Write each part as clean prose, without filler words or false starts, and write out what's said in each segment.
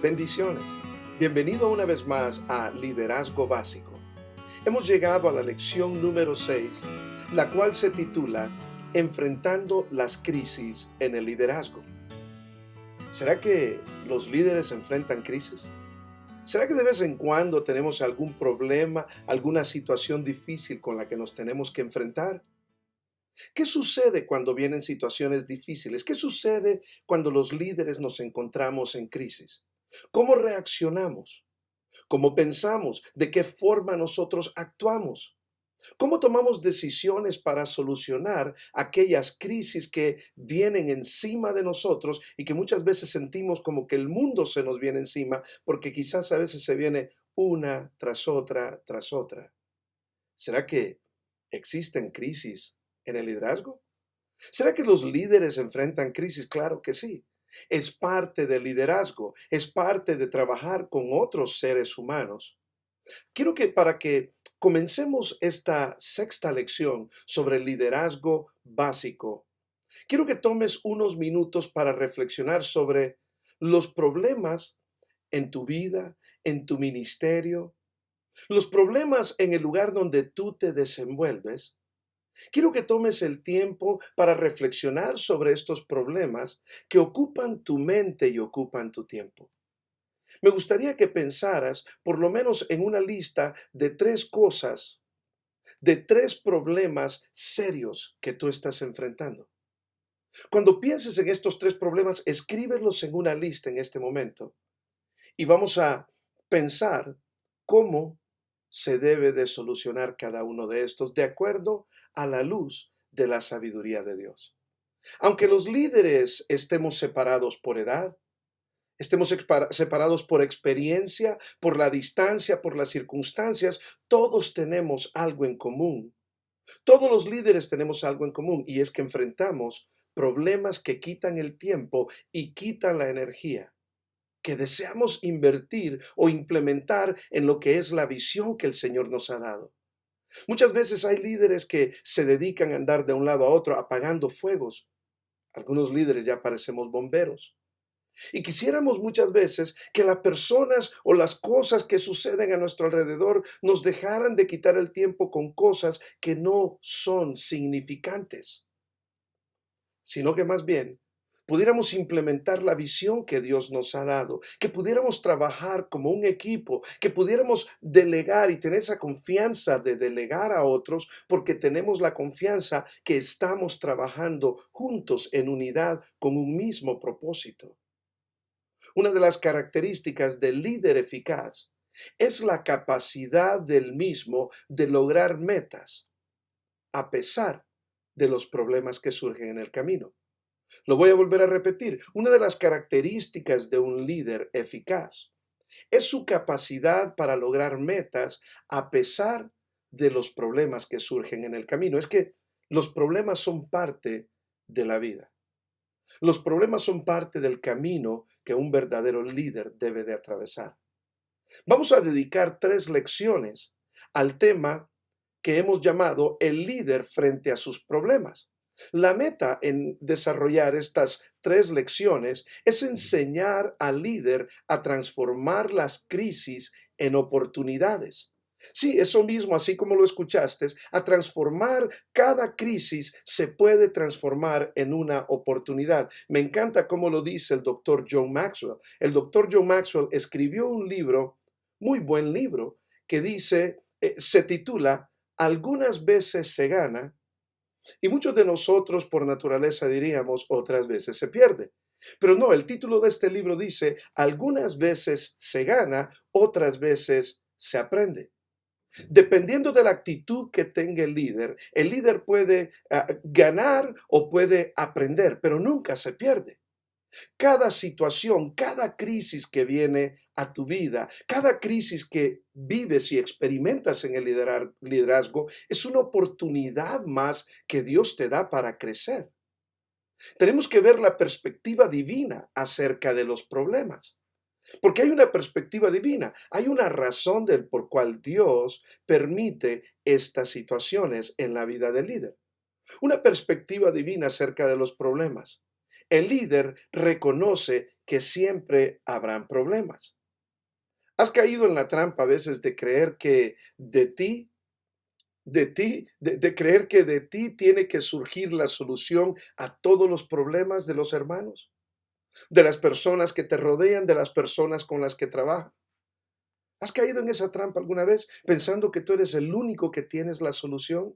Bendiciones. Bienvenido una vez más a Liderazgo Básico. Hemos llegado a la lección número 6, la cual se titula Enfrentando las crisis en el liderazgo. ¿Será que los líderes enfrentan crisis? ¿Será que de vez en cuando tenemos algún problema, alguna situación difícil con la que nos tenemos que enfrentar? ¿Qué sucede cuando vienen situaciones difíciles? ¿Qué sucede cuando los líderes nos encontramos en crisis? ¿Cómo reaccionamos? ¿Cómo pensamos? ¿De qué forma nosotros actuamos? ¿Cómo tomamos decisiones para solucionar aquellas crisis que vienen encima de nosotros y que muchas veces sentimos como que el mundo se nos viene encima porque quizás a veces se viene una tras otra tras otra? ¿Será que existen crisis en el liderazgo? ¿Será que los líderes enfrentan crisis? Claro que sí. Es parte del liderazgo, es parte de trabajar con otros seres humanos. Quiero que para que comencemos esta sexta lección sobre el liderazgo básico, quiero que tomes unos minutos para reflexionar sobre los problemas en tu vida, en tu ministerio, los problemas en el lugar donde tú te desenvuelves. Quiero que tomes el tiempo para reflexionar sobre estos problemas que ocupan tu mente y ocupan tu tiempo. Me gustaría que pensaras por lo menos en una lista de tres cosas, de tres problemas serios que tú estás enfrentando. Cuando pienses en estos tres problemas, escríbelos en una lista en este momento y vamos a pensar cómo se debe de solucionar cada uno de estos de acuerdo a la luz de la sabiduría de Dios. Aunque los líderes estemos separados por edad, estemos separados por experiencia, por la distancia, por las circunstancias, todos tenemos algo en común. Todos los líderes tenemos algo en común y es que enfrentamos problemas que quitan el tiempo y quitan la energía que deseamos invertir o implementar en lo que es la visión que el Señor nos ha dado. Muchas veces hay líderes que se dedican a andar de un lado a otro apagando fuegos. Algunos líderes ya parecemos bomberos. Y quisiéramos muchas veces que las personas o las cosas que suceden a nuestro alrededor nos dejaran de quitar el tiempo con cosas que no son significantes, sino que más bien pudiéramos implementar la visión que Dios nos ha dado, que pudiéramos trabajar como un equipo, que pudiéramos delegar y tener esa confianza de delegar a otros, porque tenemos la confianza que estamos trabajando juntos en unidad con un mismo propósito. Una de las características del líder eficaz es la capacidad del mismo de lograr metas a pesar de los problemas que surgen en el camino. Lo voy a volver a repetir. Una de las características de un líder eficaz es su capacidad para lograr metas a pesar de los problemas que surgen en el camino. Es que los problemas son parte de la vida. Los problemas son parte del camino que un verdadero líder debe de atravesar. Vamos a dedicar 3 lecciones al tema que hemos llamado el líder frente a sus problemas. La meta en desarrollar estas 3 lecciones es enseñar al líder a transformar las crisis en oportunidades. Sí, eso mismo, así como lo escuchaste, a transformar cada crisis se puede transformar en una oportunidad. Me encanta cómo lo dice el doctor John Maxwell. El doctor John Maxwell escribió un libro, muy buen libro, que dice, se titula Algunas veces se gana y muchos de nosotros por naturaleza diríamos otras veces se pierde. Pero no, el título de este libro dice, algunas veces se gana, otras veces se aprende. Dependiendo de la actitud que tenga el líder puede ganar o puede aprender, pero nunca se pierde. Cada situación, cada crisis que viene a tu vida, cada crisis que vives y experimentas en el liderazgo, es una oportunidad más que Dios te da para crecer. Tenemos que ver la perspectiva divina acerca de los problemas. Porque hay una perspectiva divina, hay una razón del por cual Dios permite estas situaciones en la vida del líder. Una perspectiva divina acerca de los problemas El líder reconoce que siempre habrán problemas. ¿Has caído en la trampa a veces de creer que de creer que de ti tiene que surgir la solución a todos los problemas de los hermanos, de las personas que te rodean, de las personas con las que trabajas? ¿Has caído en esa trampa alguna vez pensando que tú eres el único que tienes la solución?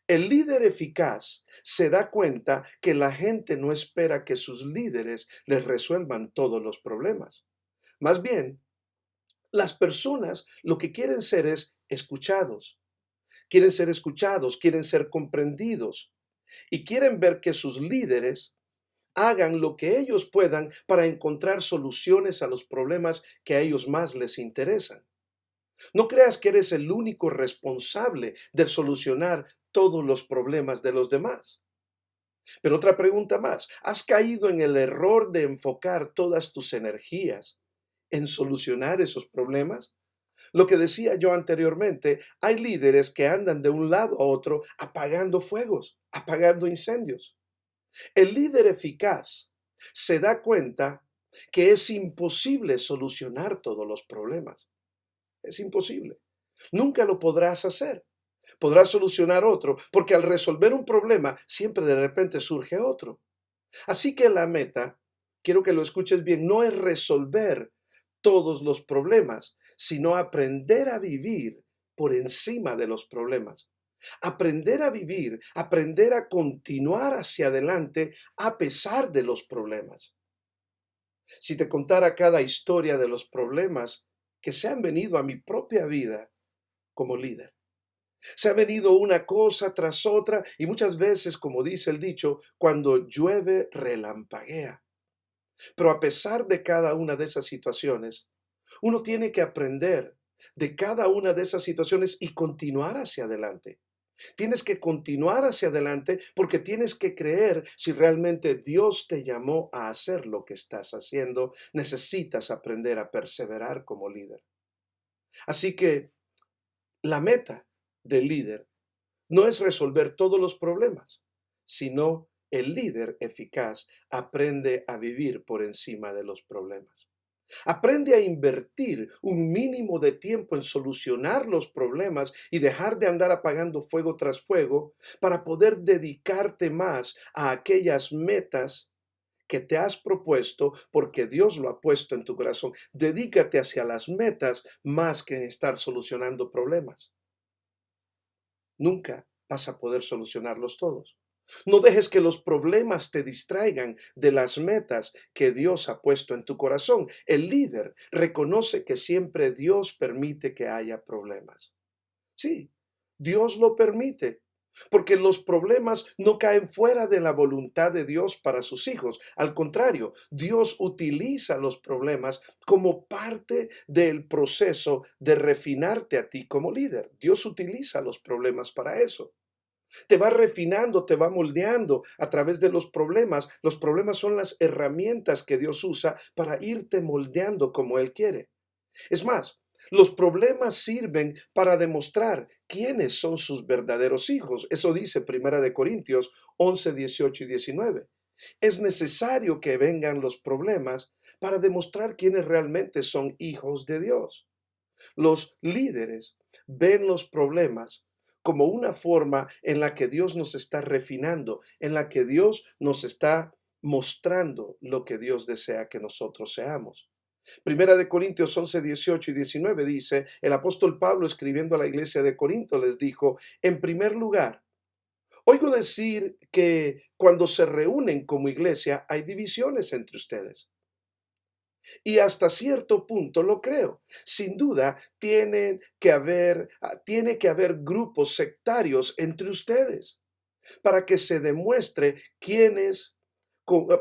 El líder eficaz se da cuenta que la gente no espera que sus líderes les resuelvan todos los problemas. Más bien, las personas lo que quieren ser es escuchados. Quieren ser escuchados, quieren ser comprendidos y quieren ver que sus líderes hagan lo que ellos puedan para encontrar soluciones a los problemas que a ellos más les interesan. No creas que eres el único responsable de solucionar todos los problemas de los demás. Pero otra pregunta más, ¿has caído en el error de enfocar todas tus energías en solucionar esos problemas? Lo que decía yo anteriormente, hay líderes que andan de un lado a otro apagando fuegos, apagando incendios. El líder eficaz se da cuenta que es imposible solucionar todos los problemas. Es imposible. Nunca lo podrás hacer. Podrás solucionar otro, porque al resolver un problema, siempre de repente surge otro. Así que la meta, quiero que lo escuches bien, no es resolver todos los problemas, sino aprender a vivir por encima de los problemas. Aprender a vivir, aprender a continuar hacia adelante a pesar de los problemas. Si te contara cada historia de los problemas que se han venido a mi propia vida como líder. Se ha venido una cosa tras otra y muchas veces, como dice el dicho, cuando llueve relampaguea. Pero a pesar de cada una de esas situaciones, uno tiene que aprender de cada una de esas situaciones y continuar hacia adelante. Tienes que continuar hacia adelante porque tienes que creer si realmente Dios te llamó a hacer lo que estás haciendo. Necesitas aprender a perseverar como líder. Así que la meta del líder no es resolver todos los problemas, sino el líder eficaz aprende a vivir por encima de los problemas. Aprende a invertir un mínimo de tiempo en solucionar los problemas y dejar de andar apagando fuego tras fuego para poder dedicarte más a aquellas metas que te has propuesto porque Dios lo ha puesto en tu corazón. Dedícate hacia las metas más que estar solucionando problemas. Nunca vas a poder solucionarlos todos. No dejes que los problemas te distraigan de las metas que Dios ha puesto en tu corazón. El líder reconoce que siempre Dios permite que haya problemas. Sí, Dios lo permite, porque los problemas no caen fuera de la voluntad de Dios para sus hijos. Al contrario, Dios utiliza los problemas como parte del proceso de refinarte a ti como líder. Dios utiliza los problemas para eso. Te va refinando, te va moldeando a través de los problemas. Los problemas son las herramientas que Dios usa para irte moldeando como Él quiere. Es más, los problemas sirven para demostrar quiénes son sus verdaderos hijos. Eso dice Primera de Corintios 11, 18 y 19. Es necesario que vengan los problemas para demostrar quiénes realmente son hijos de Dios. Los líderes ven los problemas como una forma en la que Dios nos está refinando, en la que Dios nos está mostrando lo que Dios desea que nosotros seamos. Primera de Corintios 11, 18 y 19 dice, el apóstol Pablo escribiendo a la iglesia de Corinto les dijo, en primer lugar, oigo decir que cuando se reúnen como iglesia hay divisiones entre ustedes. Y hasta cierto punto lo creo. Sin duda, tiene que haber grupos sectarios entre ustedes para que se demuestre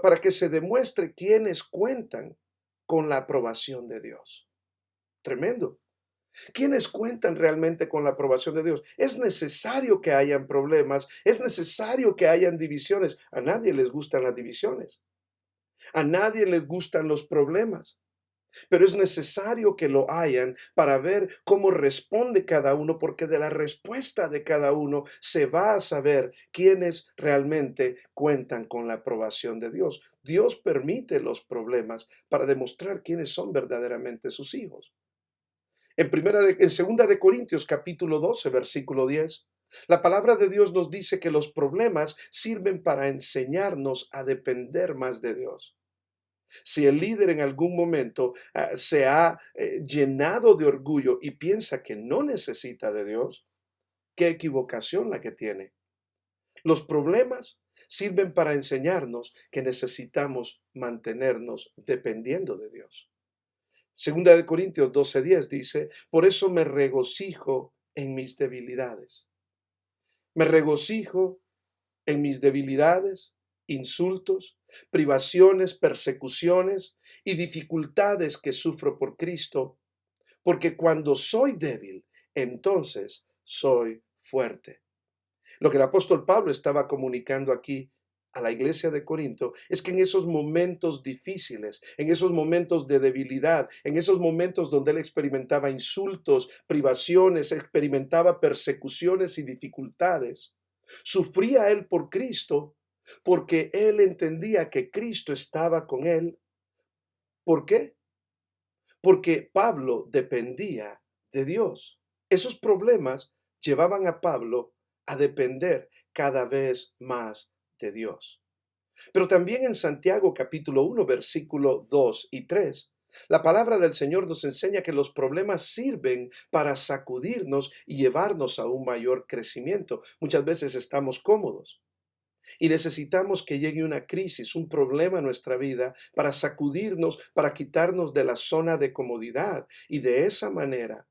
para que se demuestre quiénes cuentan con la aprobación de Dios. Tremendo. ¿Quiénes cuentan realmente con la aprobación de Dios? Es necesario que hayan problemas, es necesario que hayan divisiones. A nadie les gustan las divisiones, a nadie les gustan los problemas. pero es necesario que lo hayan para ver cómo responde cada uno, porque de la respuesta de cada uno se va a saber quiénes realmente cuentan con la aprobación de Dios. Dios permite los problemas para demostrar quiénes son verdaderamente sus hijos. En segunda de Corintios capítulo 12, versículo 10, la palabra de Dios nos dice que los problemas sirven para enseñarnos a depender más de Dios. Si el líder en algún momento se ha llenado de orgullo y piensa que no necesita de Dios, qué equivocación la que tiene. Los problemas sirven para enseñarnos que necesitamos mantenernos dependiendo de Dios. Segunda de Corintios 12:10 dice, por eso me regocijo en mis debilidades. Me regocijo en mis debilidades, insultos, privaciones, persecuciones y dificultades que sufro por Cristo, porque cuando soy débil, entonces soy fuerte. Lo que el apóstol Pablo estaba comunicando aquí a la iglesia de Corinto es que en esos momentos difíciles, en esos momentos de debilidad, en esos momentos donde él experimentaba insultos, privaciones, experimentaba persecuciones y dificultades, sufría él por Cristo porque él entendía que Cristo estaba con él. ¿Por qué? Porque Pablo dependía de Dios. Esos problemas llevaban a Pablo a depender cada vez más de Dios. Pero también en Santiago capítulo 1, versículo 2 y 3, la palabra del Señor nos enseña que los problemas sirven para sacudirnos y llevarnos a un mayor crecimiento. Muchas veces estamos cómodos y necesitamos que llegue una crisis, un problema a nuestra vida para sacudirnos, para quitarnos de la zona de comodidad y de esa manera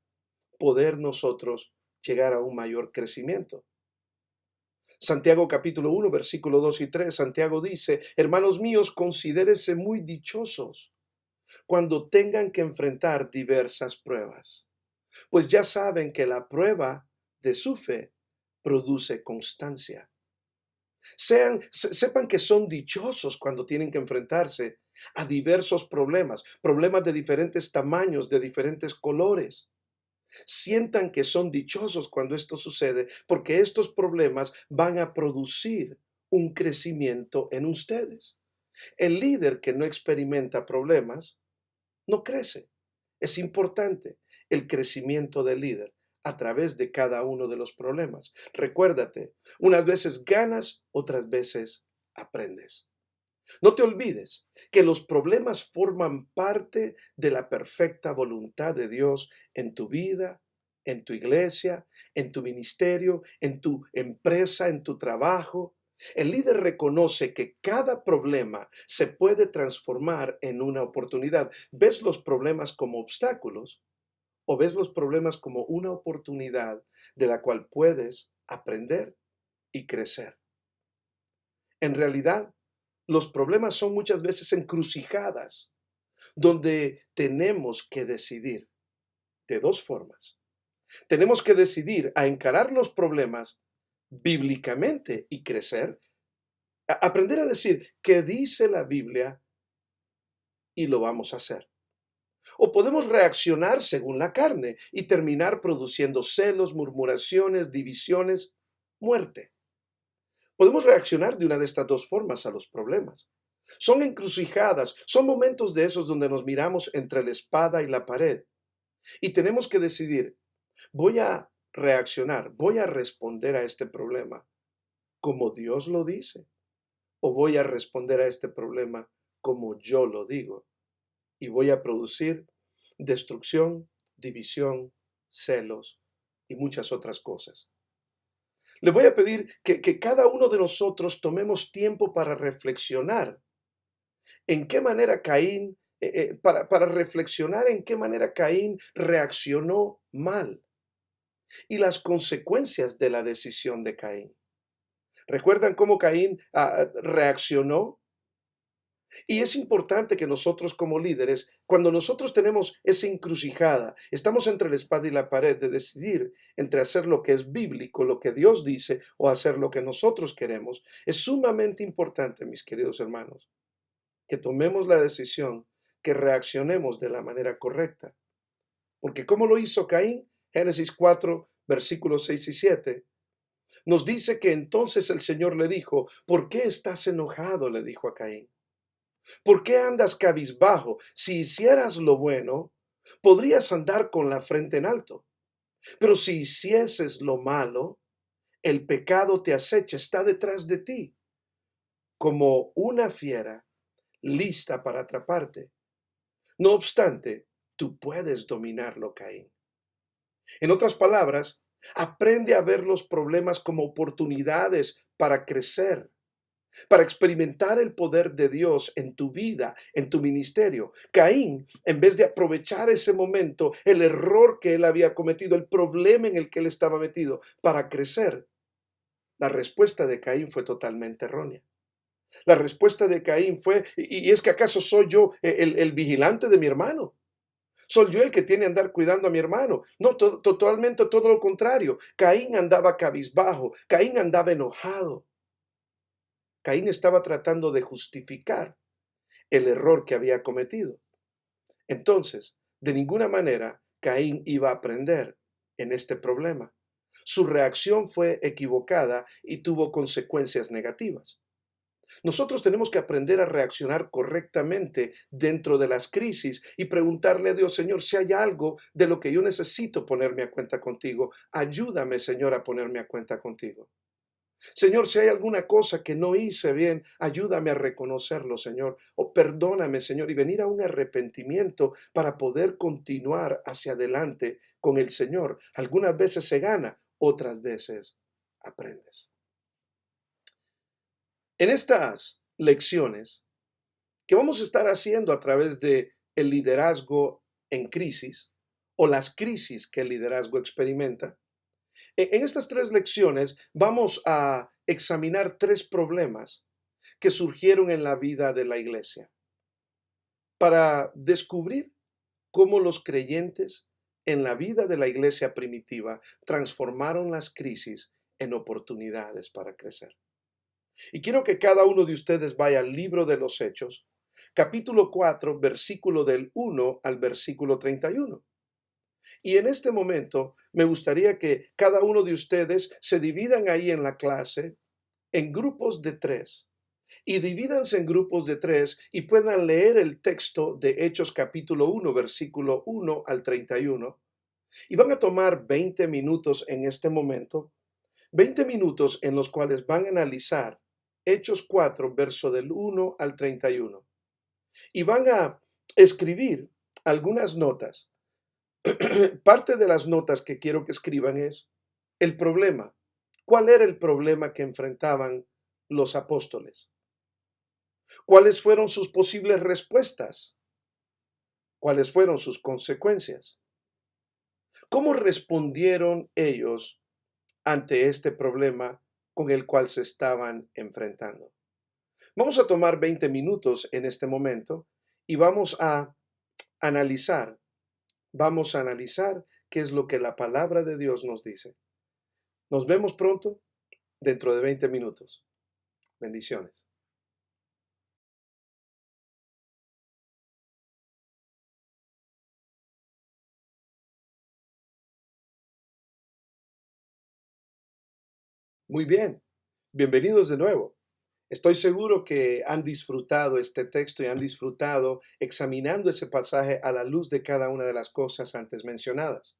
poder nosotros llegar a un mayor crecimiento. Santiago capítulo 1, versículo 2 y 3, Santiago dice, hermanos míos, considérense muy dichosos cuando tengan que enfrentar diversas pruebas, pues ya saben que la prueba de su fe produce constancia. Sepan que son dichosos cuando tienen que enfrentarse a diversos problemas, problemas de diferentes tamaños, de diferentes colores. Sientan que son dichosos cuando esto sucede, porque estos problemas van a producir un crecimiento en ustedes. El líder que no experimenta problemas no crece. Es importante el crecimiento del líder a través de cada uno de los problemas. Recuérdate, unas veces ganas, otras veces aprendes. No te olvides que los problemas forman parte de la perfecta voluntad de Dios en tu vida, en tu iglesia, en tu ministerio, en tu empresa, en tu trabajo. El líder reconoce que cada problema se puede transformar en una oportunidad. ¿Ves los problemas como obstáculos o ves los problemas como una oportunidad de la cual puedes aprender y crecer? En realidad, los problemas son muchas veces encrucijadas donde tenemos que decidir de dos formas. Tenemos que decidir a encarar los problemas bíblicamente y crecer, aprender a decir qué dice la Biblia y lo vamos a hacer. O podemos reaccionar según la carne y terminar produciendo celos, murmuraciones, divisiones, muerte. Podemos reaccionar de una de estas dos formas a los problemas. Son encrucijadas, son momentos de esos donde nos miramos entre la espada y la pared y tenemos que decidir, voy a reaccionar, voy a responder a este problema como Dios lo dice o voy a responder a este problema como yo lo digo y voy a producir destrucción, división, celos y muchas otras cosas. Le voy a pedir que cada uno de nosotros tomemos tiempo para reflexionar en qué manera Caín, para reflexionar en qué manera Caín reaccionó mal y las consecuencias de la decisión de Caín. ¿Recuerdan cómo Caín reaccionó? Y es importante que nosotros como líderes, cuando nosotros tenemos esa encrucijada, estamos entre la espada y la pared de decidir entre hacer lo que es bíblico, lo que Dios dice, o hacer lo que nosotros queremos, es sumamente importante, mis queridos hermanos, que tomemos la decisión que reaccionemos de la manera correcta. Porque ¿cómo lo hizo Caín? Génesis 4, versículos 6 y 7. Nos dice que entonces el Señor le dijo, ¿por qué estás enojado? Le dijo a Caín. ¿Por qué andas cabizbajo? Si hicieras lo bueno, podrías andar con la frente en alto. Pero si hicieses lo malo, el pecado te acecha, está detrás de ti, como una fiera lista para atraparte. No obstante, tú puedes dominarlo, Caín. En otras palabras, aprende a ver los problemas como oportunidades para crecer, para experimentar el poder de Dios en tu vida, en tu ministerio. Caín, en vez de aprovechar ese momento, el error que él había cometido, el problema en el que él estaba metido, para crecer, la respuesta de Caín fue totalmente errónea. La respuesta de Caín fue, ¿y es que acaso soy yo el vigilante de mi hermano? ¿Soy yo el que tiene que andar cuidando a mi hermano? No, totalmente todo lo contrario. Caín andaba cabizbajo, Caín andaba enojado. Caín estaba tratando de justificar el error que había cometido. Entonces, de ninguna manera Caín iba a aprender en este problema. Su reacción fue equivocada y tuvo consecuencias negativas. Nosotros tenemos que aprender a reaccionar correctamente dentro de las crisis y preguntarle a Dios, Señor, si hay algo de lo que yo necesito ponerme a cuenta contigo, ayúdame, Señor, a ponerme a cuenta contigo. Señor, si hay alguna cosa que no hice bien, ayúdame a reconocerlo, Señor. O perdóname, Señor, y venir a un arrepentimiento para poder continuar hacia adelante con el Señor. Algunas veces se gana, otras veces aprendes. En estas lecciones que vamos a estar haciendo a través de el liderazgo en crisis o las crisis que el liderazgo experimenta, en estas tres lecciones vamos a examinar tres problemas que surgieron en la vida de la iglesia para descubrir cómo los creyentes en la vida de la iglesia primitiva transformaron las crisis en oportunidades para crecer. Y quiero que cada uno de ustedes vaya al libro de los Hechos, capítulo 4, versículo del 1 al versículo 31. Y en este momento me gustaría que cada uno de ustedes se dividan ahí en la clase en grupos de tres. Y divídanse en grupos de tres y puedan leer el texto de Hechos capítulo 1, versículo 1 al 31. Y van a tomar 20 minutos en este momento, 20 minutos en los cuales van a analizar Hechos 4, verso del 1 al 31. Y van a escribir algunas notas. Parte de las notas que quiero que escriban es el problema. ¿Cuál era el problema que enfrentaban los apóstoles? ¿Cuáles fueron sus posibles respuestas? ¿Cuáles fueron sus consecuencias? ¿Cómo respondieron ellos ante este problema con el cual se estaban enfrentando? Vamos a tomar 20 minutos en este momento y analizar, vamos a analizar qué es lo que la palabra de Dios nos dice. Nos vemos pronto, dentro de 20 minutos. Bendiciones. Muy bien, bienvenidos de nuevo. Estoy seguro que han disfrutado este texto y han disfrutado examinando ese pasaje a la luz de cada una de las cosas antes mencionadas.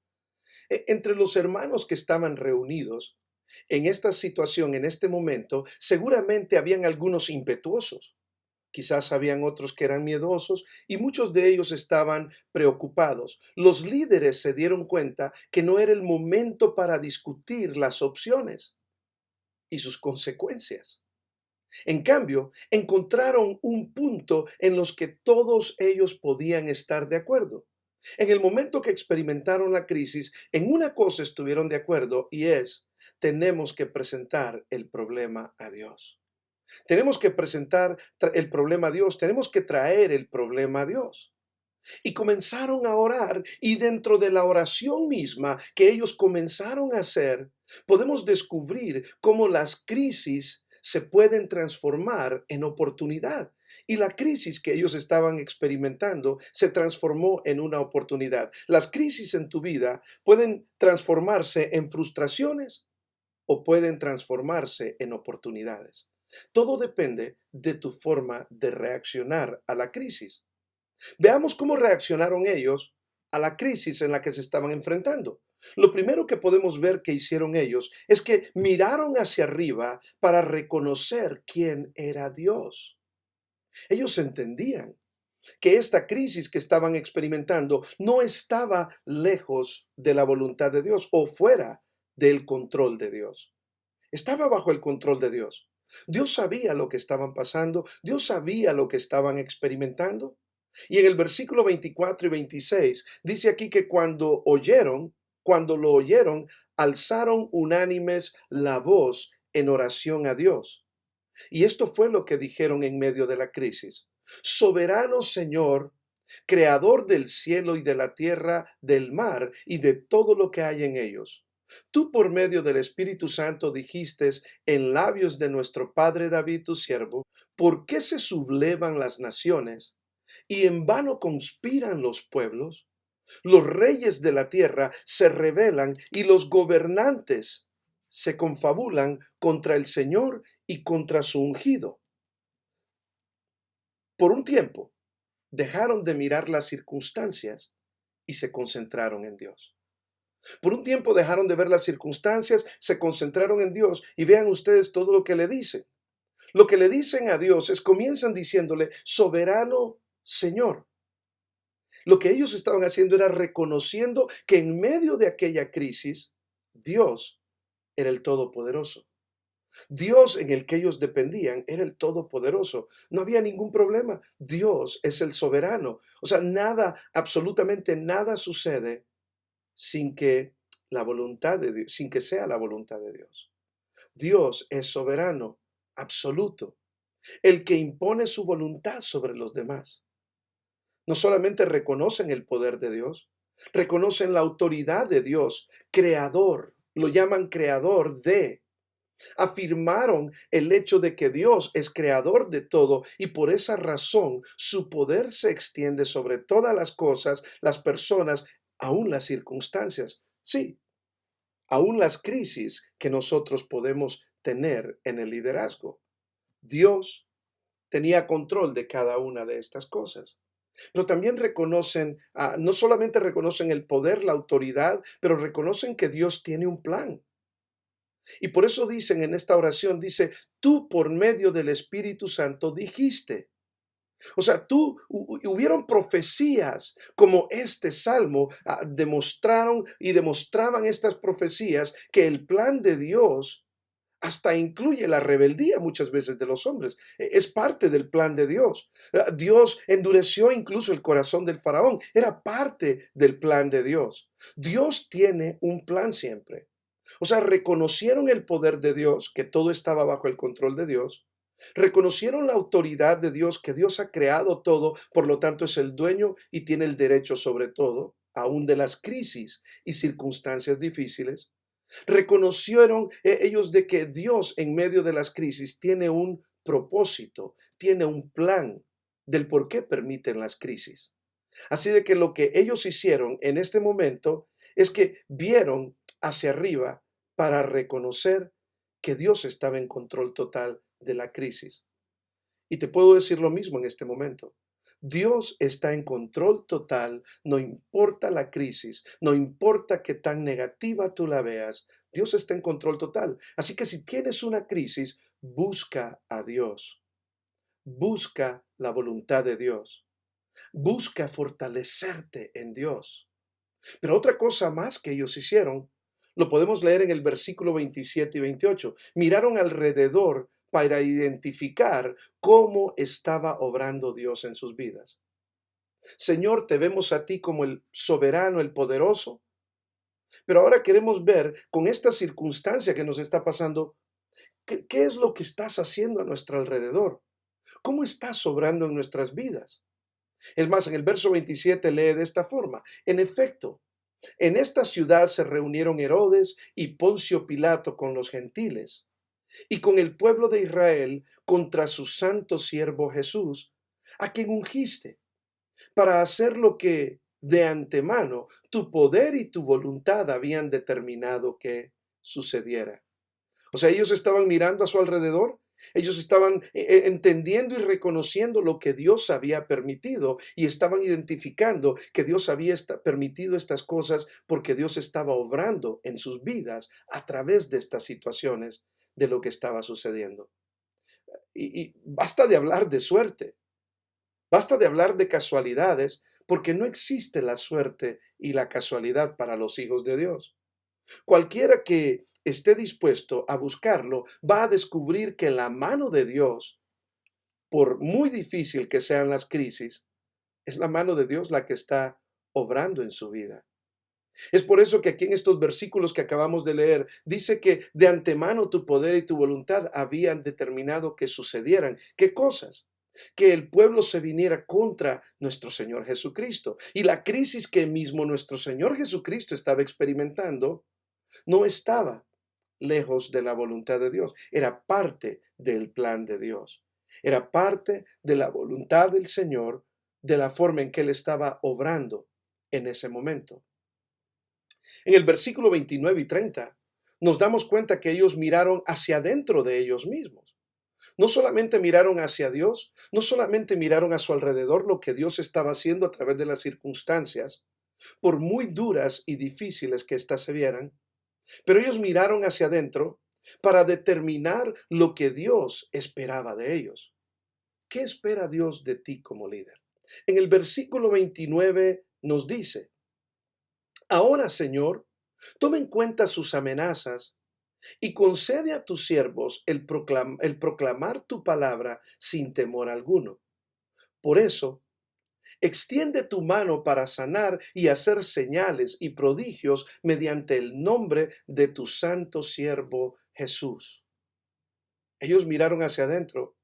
Entre los hermanos que estaban reunidos en esta situación, en este momento, seguramente habían algunos impetuosos. Quizás habían otros que eran miedosos y muchos de ellos estaban preocupados. Los líderes se dieron cuenta que no era el momento para discutir las opciones y sus consecuencias. En cambio, encontraron un punto en los que todos ellos podían estar de acuerdo. En el momento que experimentaron la crisis, en una cosa estuvieron de acuerdo y es, tenemos que presentar el problema a Dios. Tenemos que presentar el problema a Dios, tenemos que traer el problema a Dios. Y comenzaron a orar y dentro de la oración misma que ellos comenzaron a hacer, podemos descubrir cómo las crisis se pueden transformar en oportunidad. Y la crisis que ellos estaban experimentando se transformó en una oportunidad. Las crisis en tu vida pueden transformarse en frustraciones o pueden transformarse en oportunidades. Todo depende de tu forma de reaccionar a la crisis. Veamos cómo reaccionaron ellos a la crisis en la que se estaban enfrentando. Lo primero que podemos ver que hicieron ellos es que miraron hacia arriba para reconocer quién era Dios. Ellos entendían que esta crisis que estaban experimentando no estaba lejos de la voluntad de Dios o fuera del control de Dios. Estaba bajo el control de Dios. Dios sabía lo que estaban pasando, Dios sabía lo que estaban experimentando. Y en el versículo 24 y 26 dice aquí que cuando lo oyeron, alzaron unánimes la voz en oración a Dios. Y esto fue lo que dijeron en medio de la crisis. Soberano Señor, creador del cielo y de la tierra, del mar y de todo lo que hay en ellos. Tú por medio del Espíritu Santo dijiste en labios de nuestro Padre David, tu siervo, ¿por qué se sublevan las naciones y en vano conspiran los pueblos? Los reyes de la tierra se rebelan y los gobernantes se confabulan contra el Señor y contra su ungido. Por un tiempo dejaron de mirar las circunstancias y se concentraron en Dios. Por un tiempo dejaron de ver las circunstancias, se concentraron en Dios y vean ustedes todo lo que le dicen. Lo que le dicen a Dios es comienzan diciéndole, soberano Señor. Lo que ellos estaban haciendo era reconociendo que en medio de aquella crisis, Dios era el Todopoderoso. Dios en el que ellos dependían era el Todopoderoso. No había ningún problema. Dios es el soberano. O sea, nada, absolutamente nada sucede sin que la voluntad de Dios, sin que sea la voluntad de Dios. Dios es soberano, absoluto, el que impone su voluntad sobre los demás. No solamente reconocen el poder de Dios, reconocen la autoridad de Dios, creador, lo llaman creador de. Afirmaron el hecho de que Dios es creador de todo y por esa razón su poder se extiende sobre todas las cosas, las personas, aún las circunstancias. Sí, aún las crisis que nosotros podemos tener en el liderazgo. Dios tenía control de cada una de estas cosas. Pero también reconocen, no solamente reconocen el poder, la autoridad, pero reconocen que Dios tiene un plan. Y por eso dicen en esta oración, dice, tú por medio del Espíritu Santo dijiste. O sea, hubieron profecías como este salmo, demostraron y demostraban estas profecías que el plan de Dios hasta incluye la rebeldía muchas veces de los hombres. Es parte del plan de Dios. Dios endureció incluso el corazón del faraón. Era parte del plan de Dios. Dios tiene un plan siempre. O sea, reconocieron el poder de Dios, que todo estaba bajo el control de Dios. Reconocieron la autoridad de Dios, que Dios ha creado todo, por lo tanto es el dueño y tiene el derecho sobre todo, aún de las crisis y circunstancias difíciles. Reconocieron ellos de que Dios en medio de las crisis tiene un propósito, tiene un plan del por qué permiten las crisis. Así de que lo que ellos hicieron en este momento es que vieron hacia arriba para reconocer que Dios estaba en control total de la crisis. Y te puedo decir lo mismo en este momento. Dios está en control total, no importa la crisis, no importa qué tan negativa tú la veas, Dios está en control total. Así que si tienes una crisis, busca a Dios, busca la voluntad de Dios, busca fortalecerte en Dios. Pero otra cosa más que ellos hicieron, lo podemos leer en el versículo 27 y 28. Miraron alrededor para identificar cómo estaba obrando Dios en sus vidas. Señor, te vemos a ti como el soberano, el poderoso, pero ahora queremos ver con esta circunstancia que nos está pasando, ¿qué es lo que estás haciendo a nuestro alrededor? ¿Cómo estás obrando en nuestras vidas? Es más, en el verso 27 lee de esta forma, en efecto, en esta ciudad se reunieron Herodes y Poncio Pilato con los gentiles y con el pueblo de Israel contra su santo siervo Jesús, a quien ungiste para hacer lo que de antemano tu poder y tu voluntad habían determinado que sucediera. O sea, ellos estaban mirando a su alrededor, ellos estaban entendiendo y reconociendo lo que Dios había permitido y estaban identificando que Dios había permitido estas cosas porque Dios estaba obrando en sus vidas a través de estas situaciones de lo que estaba sucediendo. Y basta de hablar de suerte, basta de hablar de casualidades, porque no existe la suerte y la casualidad para los hijos de Dios. Cualquiera que esté dispuesto a buscarlo va a descubrir que la mano de Dios, por muy difícil que sean las crisis, es la mano de Dios la que está obrando en su vida. Es por eso que aquí en estos versículos que acabamos de leer, dice que de antemano tu poder y tu voluntad habían determinado que sucedieran. ¿Qué cosas? Que el pueblo se viniera contra nuestro Señor Jesucristo. Y la crisis que mismo nuestro Señor Jesucristo estaba experimentando no estaba lejos de la voluntad de Dios, era parte del plan de Dios, era parte de la voluntad del Señor, de la forma en que Él estaba obrando en ese momento. En el versículo 29 y 30 nos damos cuenta que ellos miraron hacia adentro de ellos mismos. No solamente miraron hacia Dios, no solamente miraron a su alrededor lo que Dios estaba haciendo a través de las circunstancias, por muy duras y difíciles que éstas se vieran, pero ellos miraron hacia adentro para determinar lo que Dios esperaba de ellos. ¿Qué espera Dios de ti como líder? En el versículo 29 nos dice, ahora Señor, toma en cuenta sus amenazas y concede a tus siervos el proclamar tu palabra sin temor alguno. Por eso, extiende tu mano para sanar y hacer señales y prodigios mediante el nombre de tu santo siervo Jesús. Ellos miraron hacia adentro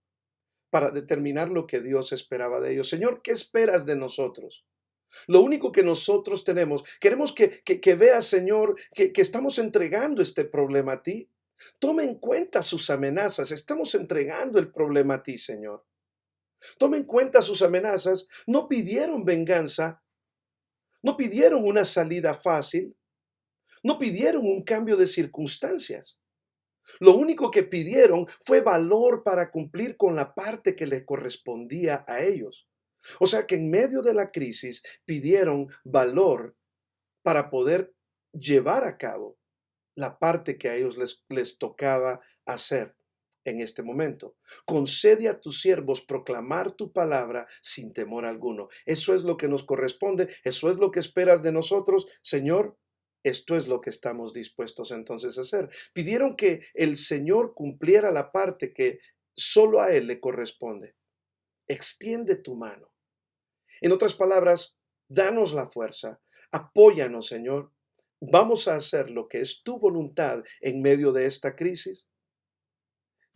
para determinar lo que Dios esperaba de ellos. Señor, ¿qué esperas de nosotros? Lo único que nosotros queremos que veas, Señor, que estamos entregando este problema a ti. Toma en cuenta sus amenazas. Estamos entregando el problema a ti, Señor. Toma en cuenta sus amenazas. No pidieron venganza, no pidieron una salida fácil, no pidieron un cambio de circunstancias. Lo único que pidieron fue valor para cumplir con la parte que les correspondía a ellos. O sea que en medio de la crisis pidieron valor para poder llevar a cabo la parte que a ellos les tocaba hacer en este momento. Concede a tus siervos proclamar tu palabra sin temor alguno. Eso es lo que nos corresponde, eso es lo que esperas de nosotros, Señor. Esto es lo que estamos dispuestos entonces a hacer. Pidieron que el Señor cumpliera la parte que solo a Él le corresponde. Extiende tu mano. En otras palabras, danos la fuerza, apóyanos, Señor. Vamos a hacer lo que es tu voluntad en medio de esta crisis.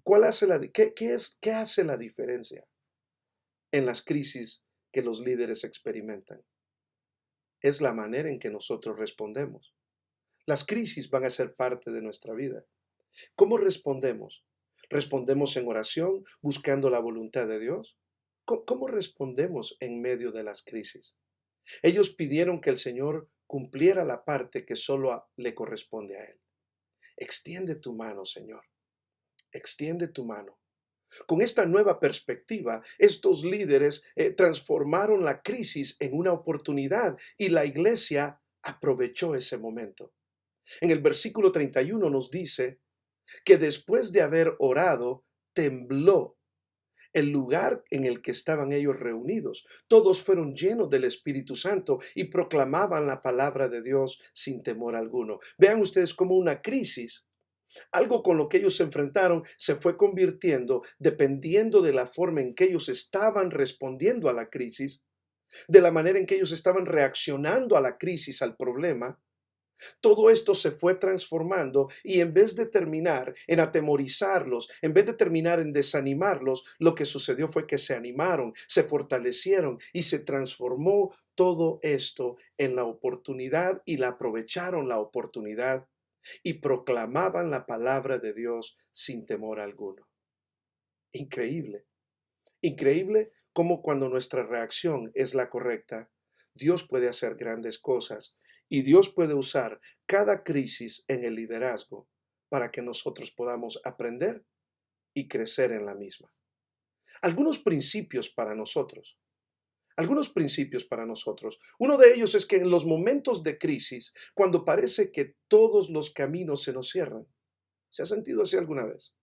¿Qué hace la diferencia en las crisis que los líderes experimentan? Es la manera en que nosotros respondemos. Las crisis van a ser parte de nuestra vida. ¿Cómo respondemos? ¿Respondemos en oración, buscando la voluntad de Dios? ¿Cómo respondemos en medio de las crisis? Ellos pidieron que el Señor cumpliera la parte que solo le corresponde a Él. Extiende tu mano, Señor. Extiende tu mano. Con esta nueva perspectiva, estos líderes transformaron la crisis en una oportunidad y la iglesia aprovechó ese momento. En el versículo 31 nos dice que después de haber orado, tembló el lugar en el que estaban ellos reunidos. Todos fueron llenos del Espíritu Santo y proclamaban la palabra de Dios sin temor alguno. Vean ustedes cómo una crisis, algo con lo que ellos se enfrentaron, se fue convirtiendo, dependiendo de la forma en que ellos estaban respondiendo a la crisis, de la manera en que ellos estaban reaccionando a la crisis, al problema. Todo esto se fue transformando y en vez de terminar en atemorizarlos, en vez de terminar en desanimarlos, lo que sucedió fue que se animaron, se fortalecieron y se transformó todo esto en la oportunidad y la aprovecharon la oportunidad y proclamaban la palabra de Dios sin temor alguno. Increíble, increíble cómo cuando nuestra reacción es la correcta, Dios puede hacer grandes cosas y Dios puede usar cada crisis en el liderazgo para que nosotros podamos aprender y crecer en la misma. Algunos principios para nosotros. Algunos principios para nosotros. Uno de ellos es que en los momentos de crisis, cuando parece que todos los caminos se nos cierran, ¿se ha sentido así alguna vez?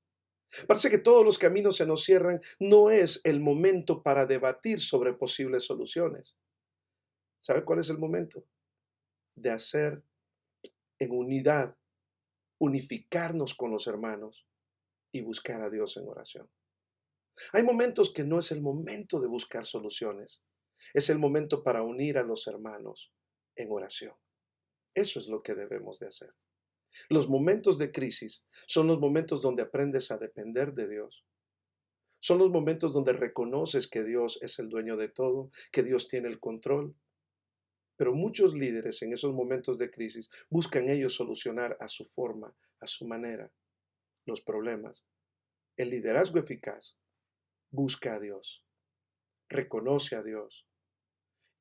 Parece que todos los caminos se nos cierran, no es el momento para debatir sobre posibles soluciones. ¿Sabe cuál es el momento? De hacer en unidad, unificarnos con los hermanos y buscar a Dios en oración. Hay momentos que no es el momento de buscar soluciones, es el momento para unir a los hermanos en oración. Eso es lo que debemos de hacer. Los momentos de crisis son los momentos donde aprendes a depender de Dios. Son los momentos donde reconoces que Dios es el dueño de todo, que Dios tiene el control. Pero muchos líderes en esos momentos de crisis buscan ellos solucionar a su forma, a su manera, los problemas. El liderazgo eficaz busca a Dios, reconoce a Dios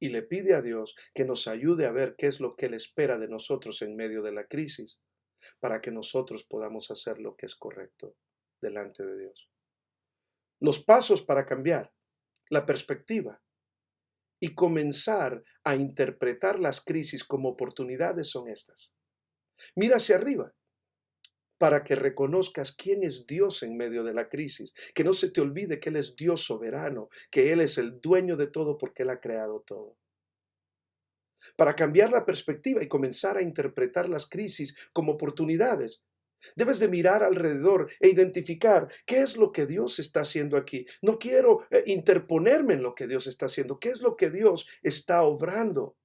y le pide a Dios que nos ayude a ver qué es lo que Él espera de nosotros en medio de la crisis, para que nosotros podamos hacer lo que es correcto delante de Dios. Los pasos para cambiar la perspectiva y comenzar a interpretar las crisis como oportunidades son estas. Mira hacia arriba para que reconozcas quién es Dios en medio de la crisis, que no se te olvide que Él es Dios soberano, que Él es el dueño de todo porque Él ha creado todo. Para cambiar la perspectiva y comenzar a interpretar las crisis como oportunidades, debes de mirar alrededor e identificar qué es lo que Dios está haciendo aquí. No quiero interponerme en lo que Dios está haciendo. ¿Qué es lo que Dios está obrando?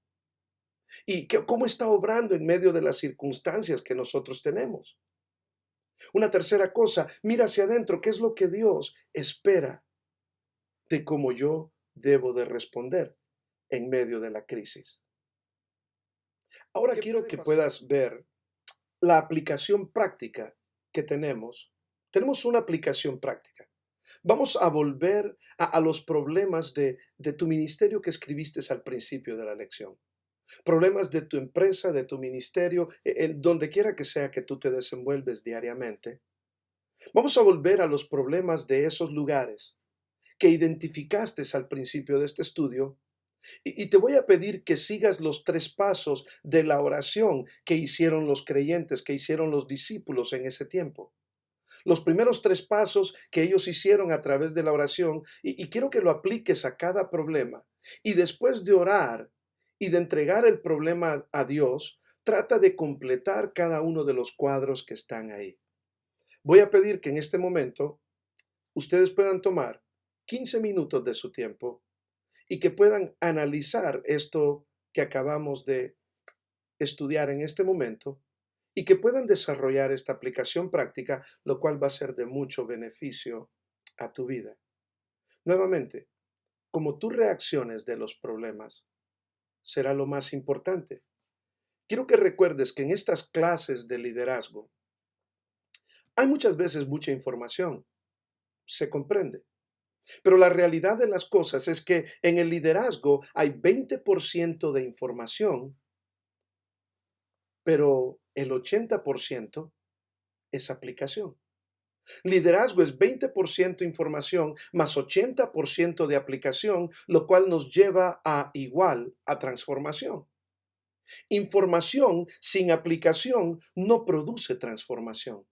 ¿Y cómo está obrando en medio de las circunstancias que nosotros tenemos? Una tercera cosa, mira hacia adentro. ¿Qué es lo que Dios espera de cómo yo debo de responder en medio de la crisis? Ahora quiero que puedas ver la aplicación práctica que tenemos. Tenemos una aplicación práctica. Vamos a volver a los problemas de tu ministerio que escribiste al principio de la lección. Problemas de tu empresa, de tu ministerio, en donde quiera que sea que tú te desenvuelves diariamente. Vamos a volver a los problemas de esos lugares que identificaste al principio de este estudio y te voy a pedir que sigas los 3 pasos de la oración que hicieron los creyentes, que hicieron los discípulos en ese tiempo. Los primeros 3 pasos que ellos hicieron a través de la oración y quiero que lo apliques a cada problema. Y después de orar y de entregar el problema a Dios, trata de completar cada uno de los cuadros que están ahí. Voy a pedir que en este momento ustedes puedan tomar 15 minutos de su tiempo y que puedan analizar esto que acabamos de estudiar en este momento y que puedan desarrollar esta aplicación práctica, lo cual va a ser de mucho beneficio a tu vida. Nuevamente, como tú reacciones de los problemas será lo más importante. Quiero que recuerdes que en estas clases de liderazgo hay muchas veces mucha información, se comprende. Pero la realidad de las cosas es que en el liderazgo hay 20% de información, pero el 80% es aplicación. Liderazgo es 20% información más 80% de aplicación, lo cual nos lleva a igual a transformación. Información sin aplicación no produce transformación.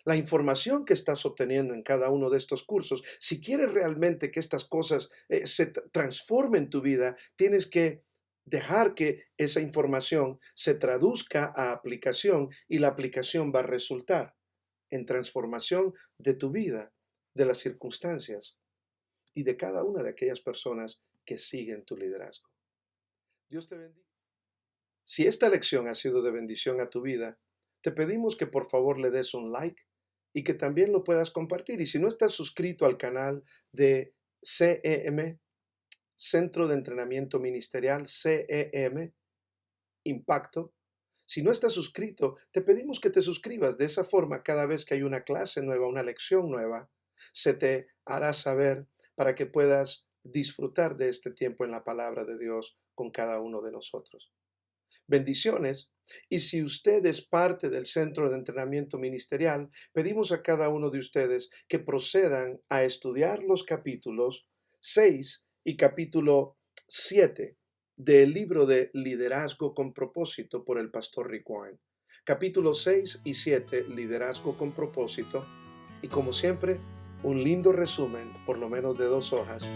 La información que estás obteniendo en cada uno de estos cursos, si quieres realmente que estas cosas se transformen en tu vida, tienes que dejar que esa información se traduzca a aplicación y la aplicación va a resultar en transformación de tu vida, de las circunstancias y de cada una de aquellas personas que siguen tu liderazgo. Dios te bendiga. Si esta lección ha sido de bendición a tu vida, te pedimos que por favor le des un like y que también lo puedas compartir. Y si no estás suscrito al canal de CEM, Centro de Entrenamiento Ministerial, CEM, Impacto, Si no estás suscrito, te pedimos que te suscribas. De esa forma, cada vez que hay una clase nueva, una lección nueva, se te hará saber para que puedas disfrutar de este tiempo en la palabra de Dios con cada uno de nosotros. Bendiciones. Y si usted es parte del Centro de Entrenamiento Ministerial, pedimos a cada uno de ustedes que procedan a estudiar los capítulos 6 y capítulo 7 del libro de Liderazgo con Propósito por el pastor Rick Warren. Capítulos 6 y 7, Liderazgo con Propósito. Y como siempre, un lindo resumen, por lo menos de 2 hojas,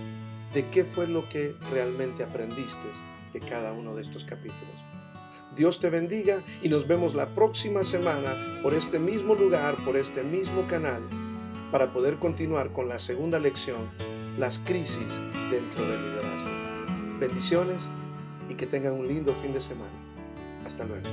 de qué fue lo que realmente aprendiste de cada uno de estos capítulos. Dios te bendiga y nos vemos la próxima semana por este mismo lugar, por este mismo canal, para poder continuar con la segunda lección, las crisis dentro del liderazgo. Bendiciones y que tengan un lindo fin de semana. Hasta luego.